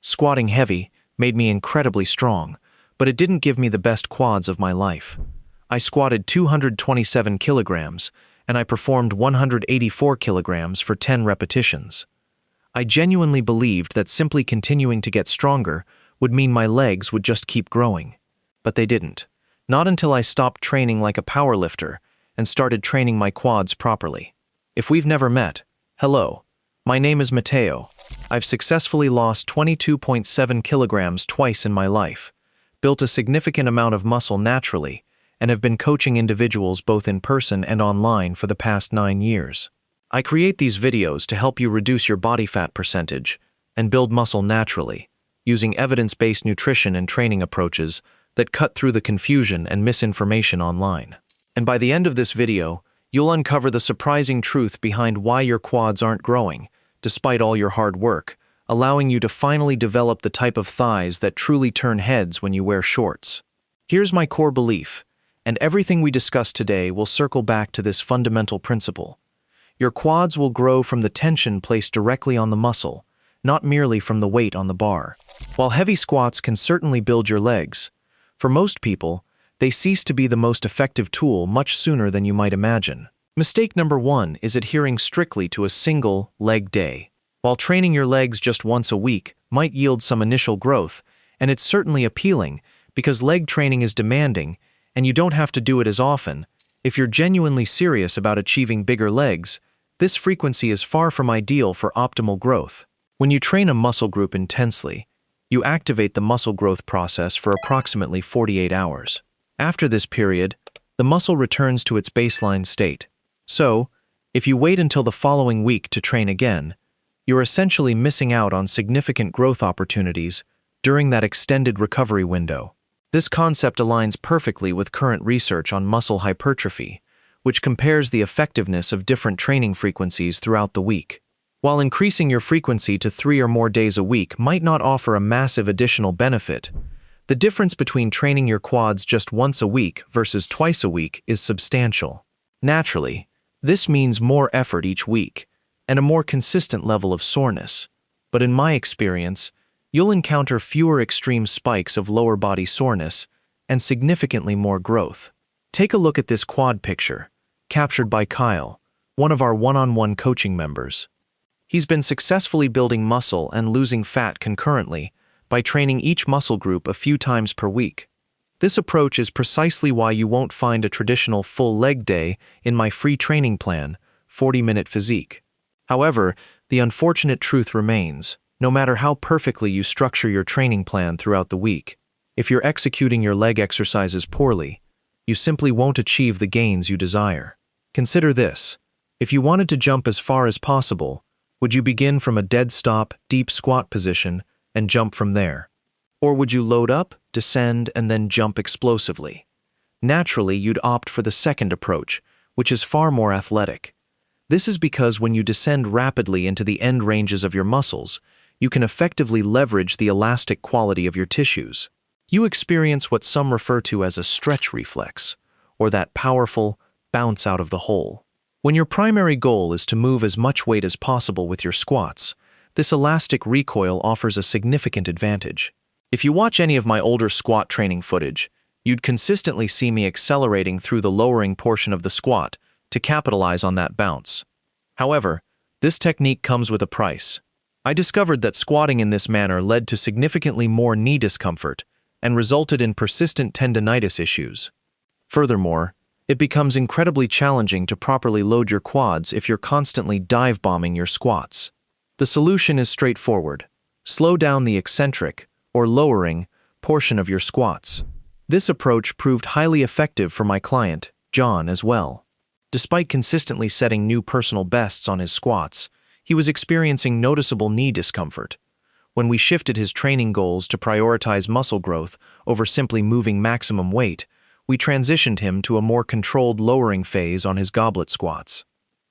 Squatting heavy made me incredibly strong, but it didn't give me the best quads of my life. I squatted 227 kilograms, and I performed 184 kilograms for 10 repetitions. I genuinely believed that simply continuing to get stronger would mean my legs would just keep growing. But they didn't. Not until I stopped training like a powerlifter and started training my quads properly. If we've never met, hello. My name is Matteo. I've successfully lost 22.7 kilograms twice in my life, built a significant amount of muscle naturally, and have been coaching individuals both in person and online for the past 9 years. I create these videos to help you reduce your body fat percentage and build muscle naturally, using evidence-based nutrition and training approaches that cut through the confusion and misinformation online. And by the end of this video, you'll uncover the surprising truth behind why your quads aren't growing, despite all your hard work, allowing you to finally develop the type of thighs that truly turn heads when you wear shorts. Here's my core belief, and everything we discuss today will circle back to this fundamental principle. Your quads will grow from the tension placed directly on the muscle, not merely from the weight on the bar. While heavy squats can certainly build your legs, for most people, they cease to be the most effective tool much sooner than you might imagine. Mistake number 1 is adhering strictly to a single leg day. While training your legs just once a week might yield some initial growth, and it's certainly appealing because leg training is demanding and you don't have to do it as often, if you're genuinely serious about achieving bigger legs, this frequency is far from ideal for optimal growth. When you train a muscle group intensely, you activate the muscle growth process for approximately 48 hours. After this period, the muscle returns to its baseline state. So, if you wait until the following week to train again, you're essentially missing out on significant growth opportunities during that extended recovery window. This concept aligns perfectly with current research on muscle hypertrophy, which compares the effectiveness of different training frequencies throughout the week. While increasing your frequency to 3 or more days a week might not offer a massive additional benefit, the difference between training your quads just once a week versus twice a week is substantial. Naturally, this means more effort each week and a more consistent level of soreness, but in my experience, you'll encounter fewer extreme spikes of lower body soreness and significantly more growth. Take a look at this quad picture, captured by Kyle, one of our one-on-one coaching members. He's been successfully building muscle and losing fat concurrently by training each muscle group a few times per week. This approach is precisely why you won't find a traditional full leg day in my free training plan, 40-Minute Physique. However, the unfortunate truth remains, no matter how perfectly you structure your training plan throughout the week, if you're executing your leg exercises poorly, you simply won't achieve the gains you desire. Consider this. If you wanted to jump as far as possible, would you begin from a dead stop, deep squat position and jump from there? Or would you load up, descend, and then jump explosively? Naturally, you'd opt for the second approach, which is far more athletic. This is because when you descend rapidly into the end ranges of your muscles, you can effectively leverage the elastic quality of your tissues. You experience what some refer to as a stretch reflex, or that powerful bounce out of the hole. When your primary goal is to move as much weight as possible with your squats, this elastic recoil offers a significant advantage. If you watch any of my older squat training footage, you'd consistently see me accelerating through the lowering portion of the squat to capitalize on that bounce. However, this technique comes with a price. I discovered that squatting in this manner led to significantly more knee discomfort and resulted in persistent tendinitis issues. Furthermore, it becomes incredibly challenging to properly load your quads if you're constantly dive-bombing your squats. The solution is straightforward. Slow down the eccentric, or lowering, portion of your squats. This approach proved highly effective for my client, John, as well. Despite consistently setting new personal bests on his squats, he was experiencing noticeable knee discomfort. When we shifted his training goals to prioritize muscle growth over simply moving maximum weight, we transitioned him to a more controlled lowering phase on his goblet squats.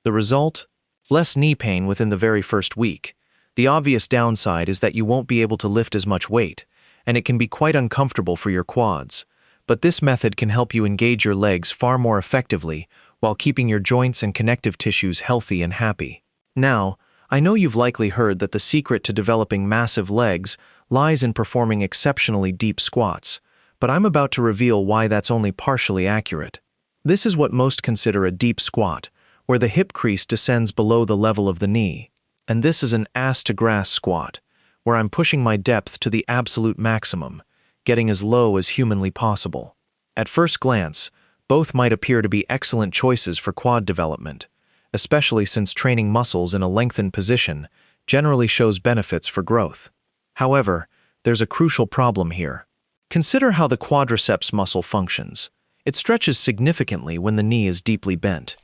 The result? Less knee pain within the very first week. The obvious downside is that you won't be able to lift as much weight, and it can be quite uncomfortable for your quads. But this method can help you engage your legs far more effectively while keeping your joints and connective tissues healthy and happy. Now, I know you've likely heard that the secret to developing massive legs lies in performing exceptionally deep squats, but I'm about to reveal why that's only partially accurate. This is what most consider a deep squat, where the hip crease descends below the level of the knee, and this is an ass-to-grass squat, where I'm pushing my depth to the absolute maximum, getting as low as humanly possible. At first glance, both might appear to be excellent choices for quad development, especially since training muscles in a lengthened position generally shows benefits for growth. However, there's a crucial problem here. Consider how the quadriceps muscle functions. It stretches significantly when the knee is deeply bent.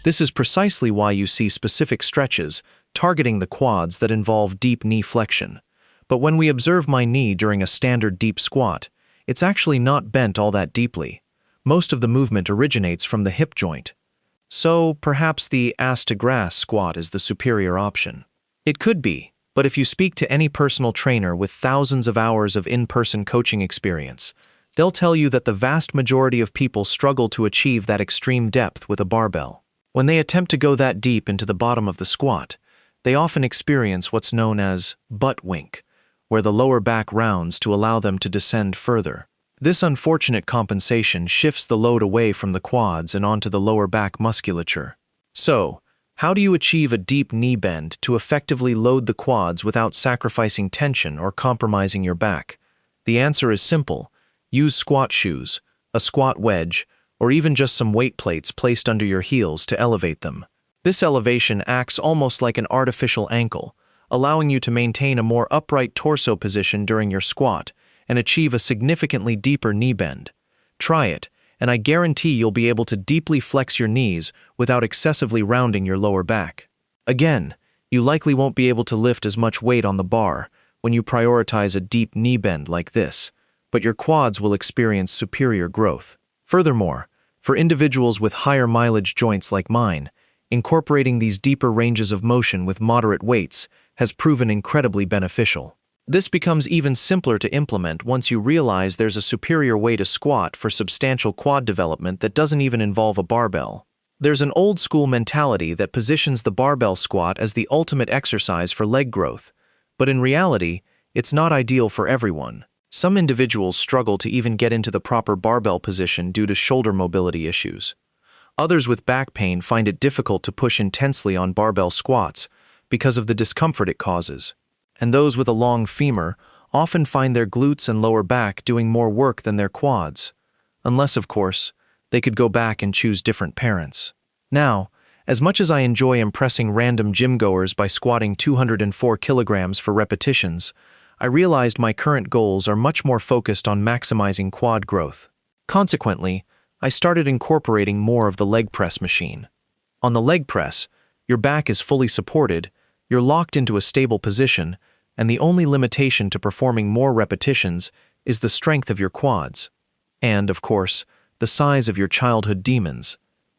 This is precisely why you see specific stretches targeting the quads that involve deep knee flexion. But when we observe my knee during a standard deep squat, it's actually not bent all that deeply. Most of the movement originates from the hip joint. So perhaps the ass-to-grass squat is the superior option. It could be, but if you speak to any personal trainer with thousands of hours of in-person coaching experience, they'll tell you that the vast majority of people struggle to achieve that extreme depth with a barbell. When they attempt to go that deep into the bottom of the squat, they often experience what's known as butt wink, where the lower back rounds to allow them to descend further. This unfortunate compensation shifts the load away from the quads and onto the lower back musculature. So, how do you achieve a deep knee bend to effectively load the quads without sacrificing tension or compromising your back? The answer is simple. Use squat shoes, a squat wedge, or even just some weight plates placed under your heels to elevate them. This elevation acts almost like an artificial ankle, allowing you to maintain a more upright torso position during your squat and achieve a significantly deeper knee bend. Try it, and I guarantee you'll be able to deeply flex your knees without excessively rounding your lower back. Again, you likely won't be able to lift as much weight on the bar when you prioritize a deep knee bend like this, but your quads will experience superior growth. Furthermore, for individuals with higher mileage joints like mine, incorporating these deeper ranges of motion with moderate weights has proven incredibly beneficial. This becomes even simpler to implement once you realize there's a superior way to squat for substantial quad development that doesn't even involve a barbell. There's an old-school mentality that positions the barbell squat as the ultimate exercise for leg growth, but in reality, it's not ideal for everyone. Some individuals struggle to even get into the proper barbell position due to shoulder mobility issues. Others with back pain find it difficult to push intensely on barbell squats because of the discomfort it causes. And those with a long femur often find their glutes and lower back doing more work than their quads, unless, of course, they could go back and choose different parents. Now, as much as I enjoy impressing random gym-goers by squatting 204 kilograms for repetitions, I realized my current goals are much more focused on maximizing quad growth. Consequently, I started incorporating more of the leg press machine. On the leg press, your back is fully supported, you're locked into a stable position, and the only limitation to performing more repetitions is the strength of your quads. And, of course, the size of your childhood demons,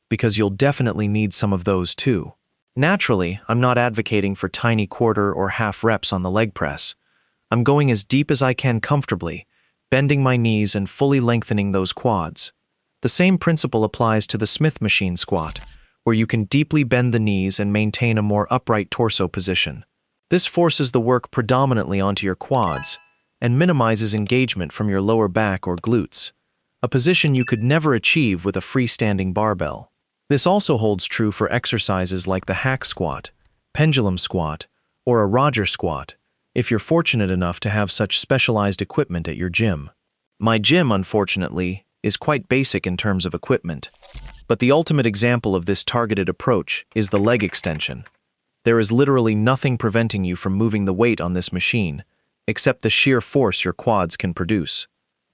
because you'll definitely need some of those too. Naturally, I'm not advocating for tiny quarter or half reps on the leg press. I'm going as deep as I can comfortably, bending my knees and fully lengthening those quads. The same principle applies to the Smith machine squat, where you can deeply bend the knees and maintain a more upright torso position. This forces the work predominantly onto your quads and minimizes engagement from your lower back or glutes, a position you could never achieve with a freestanding barbell. This also holds true for exercises like the hack squat, pendulum squat, or a Roger squat, if you're fortunate enough to have such specialized equipment at your gym. My gym, unfortunately, is quite basic in terms of equipment, but the ultimate example of this targeted approach is the leg extension. There is literally nothing preventing you from moving the weight on this machine, except the sheer force your quads can produce.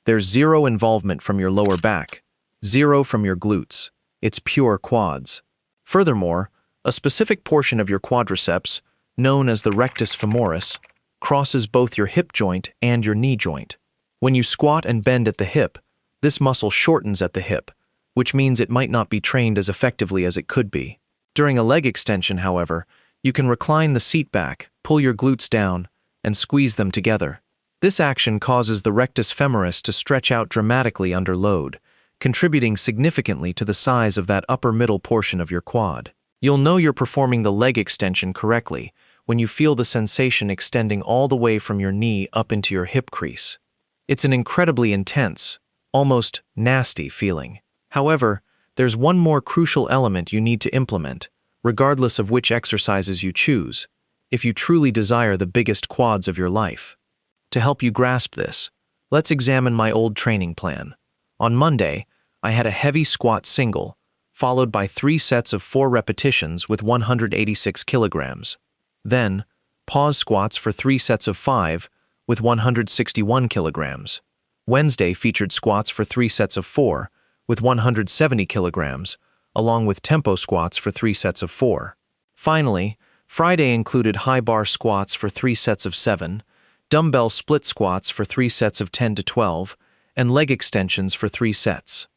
There's zero involvement from your lower back, zero from your glutes. It's pure quads. Furthermore, a specific portion of your quadriceps, known as the rectus femoris, crosses both your hip joint and your knee joint. When you squat and bend at the hip, this muscle shortens at the hip, which means it might not be trained as effectively as it could be. During a leg extension, however, you can recline the seat back, pull your glutes down, and squeeze them together. This action causes the rectus femoris to stretch out dramatically under load, contributing significantly to the size of that upper middle portion of your quad. You'll know you're performing the leg extension correctly when you feel the sensation extending all the way from your knee up into your hip crease. It's an incredibly intense, almost nasty feeling. However, there's one more crucial element you need to implement, regardless of which exercises you choose, if you truly desire the biggest quads of your life. To help you grasp this, let's examine my old training plan. On Monday, I had a heavy squat single, followed by 3 sets of 4 repetitions with 186 kilograms. Then, pause squats for 3 sets of 5 with 161 kilograms. Wednesday featured squats for 3 sets of 4 with 170 kilograms, along with tempo squats for 3 sets of 4. Finally, Friday included high bar squats for 3 sets of 7, dumbbell split squats for 3 sets of 10 to 12, and leg extensions for 3 sets.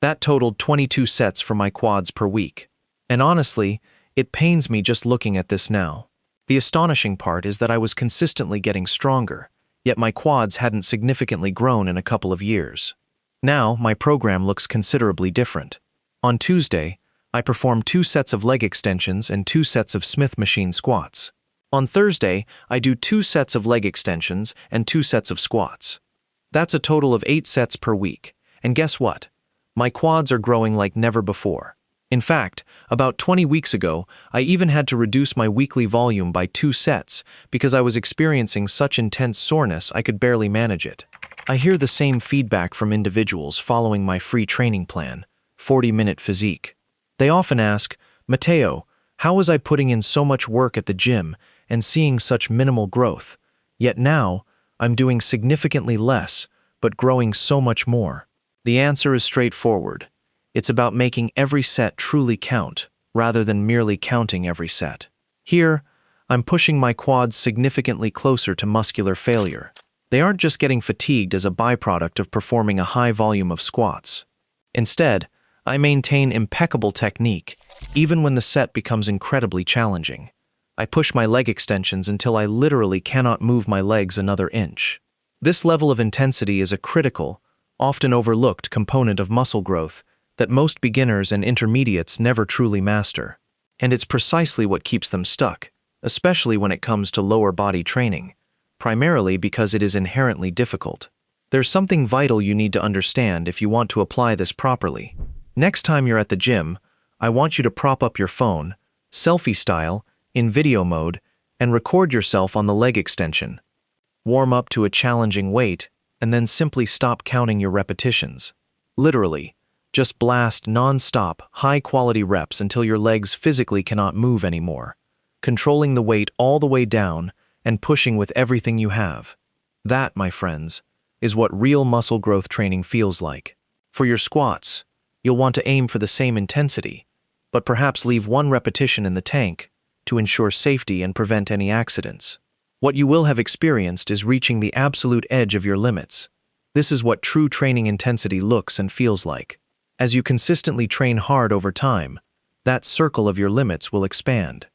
That totaled 22 sets for my quads per week. And honestly, it pains me just looking at this now. The astonishing part is that I was consistently getting stronger, yet my quads hadn't significantly grown in a couple of years. Now, my program looks considerably different. On Tuesday, I performed 2 sets of leg extensions and 2 sets of Smith machine squats. On Thursday, I do 2 sets of leg extensions and 2 sets of squats. That's a total of 8 sets per week, and guess what? My quads are growing like never before. In fact, about 20 weeks ago, I even had to reduce my weekly volume by 2 sets because I was experiencing such intense soreness I could barely manage it. I hear the same feedback from individuals following my free training plan, 40-minute physique. They often ask, "Matteo, how was I putting in so much work at the gym and seeing such minimal growth? Yet now, I'm doing significantly less, but growing so much more." The answer is straightforward. It's about making every set truly count, rather than merely counting every set. Here, I'm pushing my quads significantly closer to muscular failure. They aren't just getting fatigued as a byproduct of performing a high volume of squats. Instead, I maintain impeccable technique, even when the set becomes incredibly challenging. I push my leg extensions until I literally cannot move my legs another inch. This level of intensity is a critical, often overlooked component of muscle growth that most beginners and intermediates never truly master. And it's precisely what keeps them stuck, especially when it comes to lower body training, primarily because it is inherently difficult. There's something vital you need to understand if you want to apply this properly. Next time you're at the gym, I want you to prop up your phone, selfie style, in video mode, and record yourself on the leg extension. Warm up to a challenging weight, and then simply stop counting your repetitions. Literally, just blast non-stop, high-quality reps until your legs physically cannot move anymore, controlling the weight all the way down and pushing with everything you have. That, my friends, is what real muscle growth training feels like. For your squats, you'll want to aim for the same intensity, but perhaps leave 1 repetition in the tank to ensure safety and prevent any accidents. What you will have experienced is reaching the absolute edge of your limits. This is what true training intensity looks and feels like. As you consistently train hard over time, that circle of your limits will expand.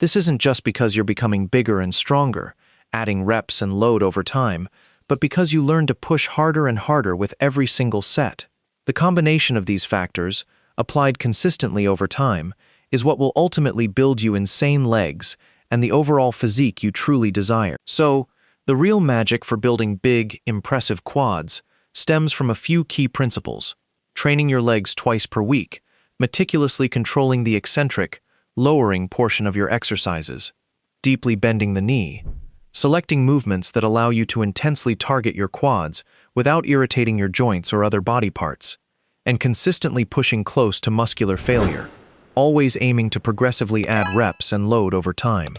This isn't just because you're becoming bigger and stronger, adding reps and load over time, but because you learn to push harder and harder with every single set. The combination of these factors, applied consistently over time, is what will ultimately build you insane legs and the overall physique you truly desire. So, the real magic for building big, impressive quads stems from a few key principles: training your legs twice per week, meticulously controlling the eccentric, lowering portion of your exercises, deeply bending the knee, selecting movements that allow you to intensely target your quads without irritating your joints or other body parts, and consistently pushing close to muscular failure, always aiming to progressively add reps and load over time.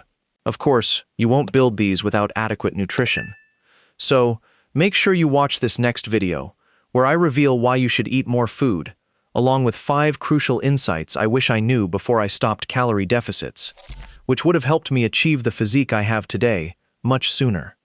Of course, you won't build these without adequate nutrition. So, make sure you watch this next video, where I reveal why you should eat more food, along with 5 crucial insights I wish I knew before I stopped calorie deficits, which would have helped me achieve the physique I have today much sooner.